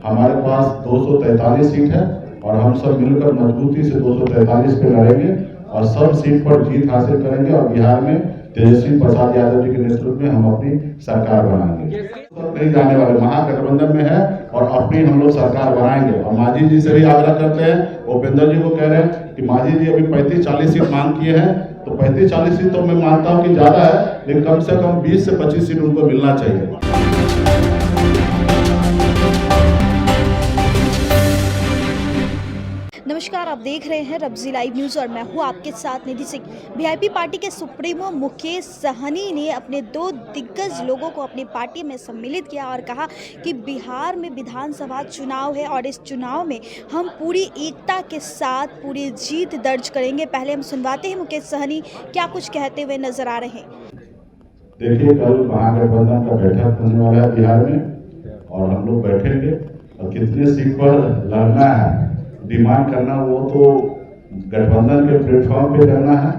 हमारे पास 243 सीट है और हम सब मिलकर मजबूती से 243 पे लड़ेंगे और सब सीट पर जीत हासिल करेंगे और बिहार में तेजस्वी प्रसाद यादव जी के नेतृत्व में हम अपनी सरकार बनाएंगे। नहीं जाने वाले महागठबंधन में है और अपनी हम लोग सरकार बनाएंगे। और मांझी जी से भी आग्रह करते हैं, उपेंद्र जी को कह रहे हैं कि मांझी जी अभी 35-40 सीट मांग किए हैं, तो 35-40 सीट तो मैं मानता हूं कि ज्यादा है, लेकिन कम से कम 20 से 25 सीट उनको मिलना चाहिए। नमस्कार, आप देख रहे हैं रब्जी लाइव न्यूज़ और मैं हूं आपके साथ निधि सिंह। वीआईपी पार्टी के सुप्रीमो मुकेश सहनी ने अपने 2 दिग्गज लोगों को अपनी पार्टी में सम्मिलित किया और कहा कि बिहार में विधानसभा चुनाव है और इस चुनाव में हम पूरी एकता के साथ पूरी जीत दर्ज करेंगे। पहले हम सुनवाते हैं मुकेश सहनी क्या कुछ कहते हुए नजर आ रहे हैं। देखिए, कल महागठबंधन का बैठक होने वाला है बिहार में और हम लोग बैठेंगे और कितने सीट पर लड़ना है डिमांड करना वो तो गठबंधन के प्लेटफॉर्म पे करना है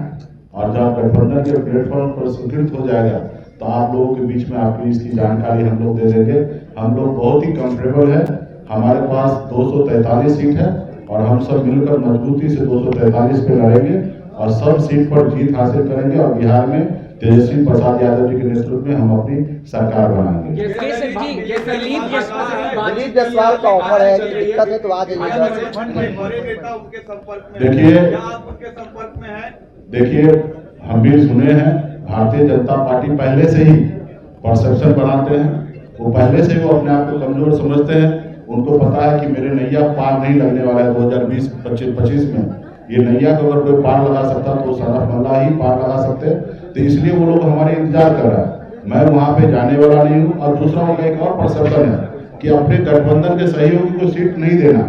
और जब गठबंधन के प्लेटफॉर्म पर स्वीकृत हो जाएगा तो आप लोगों के बीच में आपकी इसकी जानकारी हम लोग दे देंगे। हम लोग बहुत ही कंफर्टेबल है, हमारे पास 243 सीट है और हम सब मिलकर मजबूती से 243 पे लड़ेंगे और सब सीट पर जीत हासिल करेंगे और बिहार में तेजस्वी प्रसाद यादव जी के नेतृत्व में हम अपनी सरकार बनाएंगे। दिलीप जायसवाल का ऑफर है, दिक्कत है तो आज देखिए हम भी सुने हैं, भारतीय जनता पार्टी पहले से ही परसेप्शन बनाते हैं, वो पहले से वो अपने आप को कमजोर समझते हैं। उनको पता है कि मेरे नैया पार नहीं लगने वाला है 2020-25 में। ये नैया को अगर कोई पार लगा सकता तो सरफ मल्ला ही पार लगा सकते, तो इसलिए वो लोग हमारे इंतजार कर रहा है। मैं वहां पे जाने वाला नहीं हूँ। और दूसरा उनका एक और परसेप्शन है कि अपने गठबंधन के सहयोगी को सीट नहीं देना,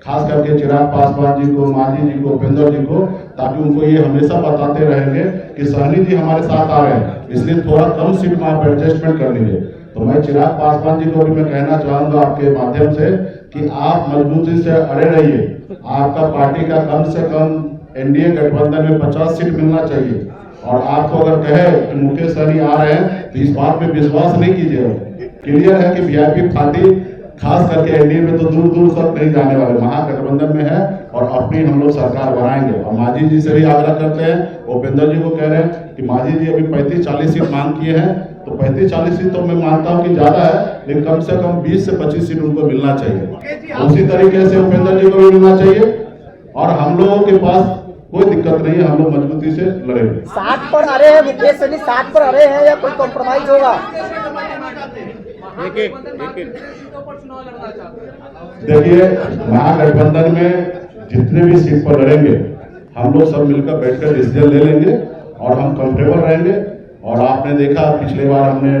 खास करके चिराग पासवान जी को, मांझी जी को, उपेंद्र जी को, ताकि उनको ये हमेशा बताते रहेंगे कि सहनी जी हमारे साथ आ रहे हैं, इसलिए थोड़ा कम सीट में आप एडजस्टमेंट कर लीजिए। तो मैं चिराग पासवान जी को भी मैं कहना चाहूंगा आपके माध्यम से कि आप मजबूती से अड़े रहिए। आपका पार्टी का कम से कम एनडीए गठबंधन में 50 सीट मिलना चाहिए और आपको अगर कहे कि मुकेश सहनी आ रहे हैं तो इस बात में विश्वास नहीं कीजिएगा। क्लियर है कि वीआईपी पार्टी खास करके एनडीए में तो दूर दूर तक नहीं जाने वाले, महागठबंधन में है और अपनी हम लोग सरकार बनाएंगे। और मांझी जी से भी आग्रह करते हैं, उपेंद्र जी को कह रहे हैं कि मांझी जी अभी 35-40 सीट मांग किए हैं, तो 35-40 सीट तो मैं मानता हूं कि ज्यादा है, लेकिन कम से कम 20 से 25 सीट उनको मिलना चाहिए। उसी तरीके से उपेंद्र जी को भी मिलना चाहिए और हम लोगों के पास कोई दिक्कत नहीं है, हम लोग मजबूती से लड़ेंगे। 60 पर अड़े हैं मुकेश सहनी, 60 पर अड़े हैं या कोई कॉम्प्रोमाइज होगा? देखिए, महागठबंधन में जितने भी सीट पर लड़ेंगे हम लोग सब मिलकर बैठकर डिसीजन ले लेंगे और हम कंफर्टेबल रहेंगे। और आपने देखा पिछले बार हमने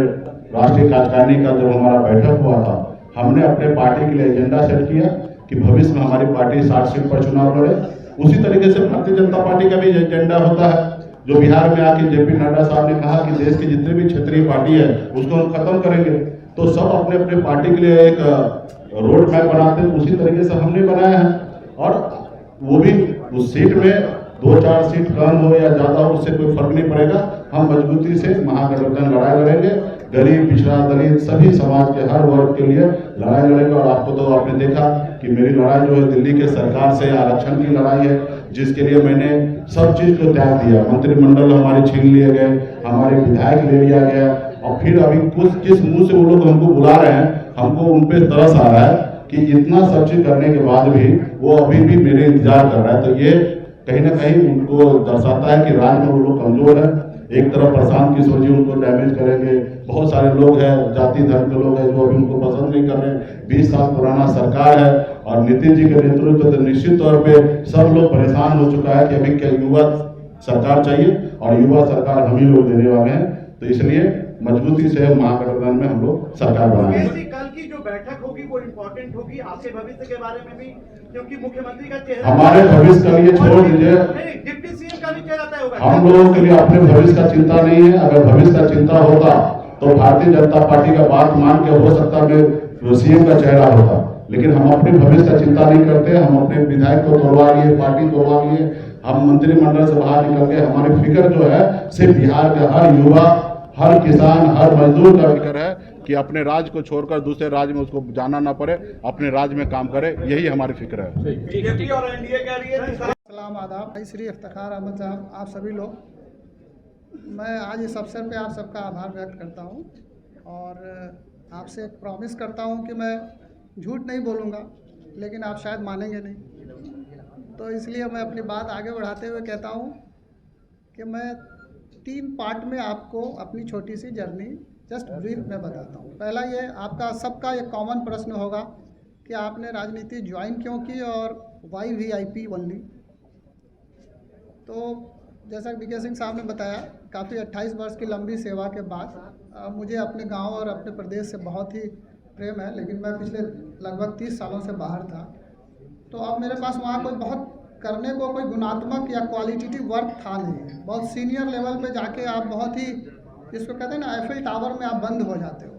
राष्ट्रीय कार्यकारिणी का जब हमारा बैठक हुआ था, हमने अपने पार्टी के लिए एजेंडा सेट किया कि भविष्य में हमारी पार्टी 60 सीट पर चुनाव लड़े। उसी तरीके से भारतीय जनता पार्टी का भी एजेंडा होता है, जो बिहार में आके जेपी नड्डा साहब ने कहा कि देश की जितने भी क्षेत्रीय पार्टी है उसको हम खत्म करेंगे। तो सब अपने अपने पार्टी के लिए एक रोड मैप बनाते हैं, उसी तरीके से हमने बनाया है। और वो भी उस सीट में 2-4 सीट कम हो या ज्यादा हो उससे कोई फर्क नहीं पड़ेगा। हम मजबूती से महागठबंधन लड़ाई लड़ेंगे, गरीब, पिछड़ा, दलित सभी समाज के हर वर्ग के लिए लड़ाई लड़ेंगे। और आपको तो आपने देखा कि मेरी लड़ाई जो है दिल्ली के सरकार से आरक्षण की लड़ाई है, जिसके लिए मैंने सब चीज को त्याग दिया। मंत्रिमंडल हमारे छीन लिए गए, हमारे विधायक ले लिया गया और फिर अभी कुछ किस मुंह से वो लोग हमको बुला रहे हैं, हमको उन पे तरस आ रहा है कि इतना सब चीज करने के बाद भी वो अभी भी मेरे इंतजार कर रहा है। तो ये कहीं ना कहीं उनको दर्शाता है कि राज्य में वो लोग कमजोर है। एक तरफ प्रशांत किशोर जी उनको डैमेज करेंगे, बहुत सारे लोग हैं जाति धर्म के लोग हैं जो अभी उनको पसंद नहीं कर रहे। 20 साल पुराना सरकार है और नीतीश जी के नेतृत्व तो निश्चित तौर पे सब लोग परेशान हो चुका है कि अभी क्या युवा सरकार चाहिए और युवा सरकार हम ही लोग देने वाले हैं। तो इसलिए मजबूती से महागठबंधन में हम लोग सरकार बनाएंगे। कल की जो बैठक होगी वो इम्पोर्टेंट होगी आपके भविष्य के बारे में भी, क्योंकि मुख्यमंत्री का चेहरा हमारे भविष्य के लिए छोड़ दीजिए, डिप्टी सीएम का भी चेहरा तय होगा। हम लोगों के लिए अपने भविष्य का चिंता नहीं है। अगर भविष्य का चिंता होता तो भारतीय जनता पार्टी का बात मान के हो सकता है सीएम का चेहरा होता, लेकिन हम अपने भविष्य का चिंता नहीं करते। हम अपने विधायक को तोड़वा लिए, पार्टी तोड़वा लिए, हम मंत्रिमंडल से बाहर निकल के हमारी फिक्र जो है सिर्फ बिहार के हर युवा, हर किसान, हर मजदूर का फिक्र है। कि अपने राज्य को छोड़कर दूसरे राज्य में उसको जाना ना पड़े, अपने राज्य में काम करे, यही हमारी फिक्र है। बीजेपी और एनडीए कह रही है सलाम आदाब, भाई श्री इफ्तिखार अहमद साहब, आप सभी लोग, मैं आज इस अवसर पे आप सबका आभार व्यक्त करता हूँ और आपसे एक प्रॉमिस करता हूँ कि मैं झूठ नहीं बोलूँगा, लेकिन आप शायद मानेंगे नहीं, तो इसलिए मैं अपनी बात आगे बढ़ाते हुए कहता हूँ कि मैं 3 पार्ट में आपको अपनी छोटी सी जर्नी जस्ट ब्रीफ में बताता हूँ। पहला ये, आपका सबका एक कॉमन प्रश्न होगा कि आपने राजनीति ज्वाइन क्यों की और वाई वीआईपी ओनली। तो जैसा कि बीके सिंह साहब ने बताया, काफ़ी 28 वर्ष की लंबी सेवा के बाद मुझे अपने गांव और अपने प्रदेश से बहुत ही प्रेम है, लेकिन मैं पिछले लगभग 30 सालों से बाहर था, तो अब मेरे पास वहाँ कोई बहुत करने को कोई गुणात्मक या क्वालिटेटिव वर्क था नहीं। बहुत सीनियर लेवल पे जाके आप बहुत ही, जिसको कहते हैं ना, एफिल टावर में आप बंद हो जाते हो।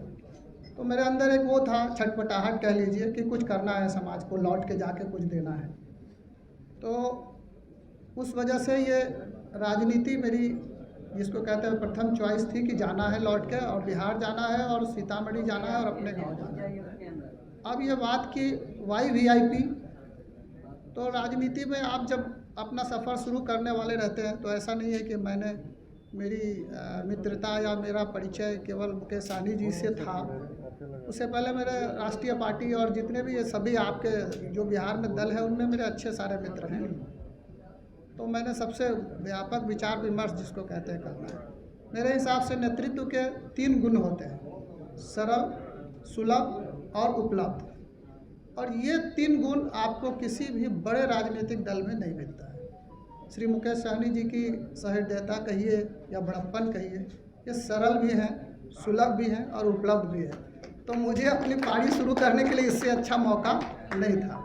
तो मेरे अंदर एक वो था, छटपटाहट कह लीजिए, कि कुछ करना है समाज को, लौट के जाके कुछ देना है। तो उस वजह से ये राजनीति मेरी, जिसको कहते हैं, प्रथम चॉइस थी कि जाना है लौट के, और बिहार जाना है और सीतामढ़ी जाना है और अपने गांव जाना है। अब ये बात की वाई वीआईपी, तो राजनीति में आप जब अपना सफ़र शुरू करने वाले रहते हैं तो ऐसा नहीं है कि मेरी मित्रता या मेरा परिचय केवल मुकेश सहनी जी से था। उससे पहले मेरे राष्ट्रीय पार्टी और जितने भी ये सभी आपके जो बिहार में दल है, उनमें मेरे अच्छे सारे मित्र हैं। तो मैंने सबसे व्यापक विचार विमर्श, जिसको कहते हैं, करना है। मेरे हिसाब से नेतृत्व के 3 गुण होते हैं: सरल, सुलभ और उपलब्ध। और ये 3 गुण आपको किसी भी बड़े राजनीतिक दल में नहीं मिलता है। श्री मुकेश सहनी जी की सहृदयता कहिए या बड़प्पन कहिए, ये सरल भी हैं, सुलभ भी हैं और उपलब्ध भी है। तो मुझे अपनी पारी शुरू करने के लिए इससे अच्छा मौका नहीं था।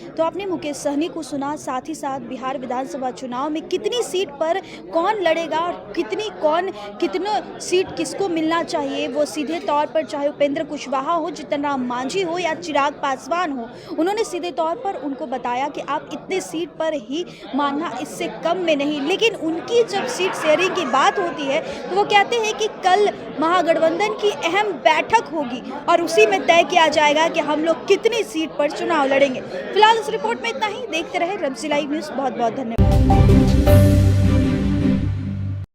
तो आपने मुकेश सहनी को सुना, साथ ही साथ बिहार विधानसभा चुनाव में कितनी सीट पर कौन लड़ेगा और कितने सीट किसको मिलना चाहिए, वो सीधे तौर पर चाहे उपेंद्र कुशवाहा हो, जीतन राम मांझी हो या चिराग पासवान हो, उन्होंने सीधे तौर पर उनको बताया कि आप इतने सीट पर ही मानना, इससे कम में नहीं। लेकिन उनकी जब सीट शेयरिंग की बात होती है तो वो कहते हैं कि कल महागठबंधन की अहम बैठक होगी और उसी में तय किया जाएगा कि हम लोग कितनी सीट पर चुनाव लड़ेंगे। फिलहाल इस रिपोर्ट में इतना ही। देखते रहे रब्जी लाइव न्यूज़। बहुत बहुत धन्यवाद।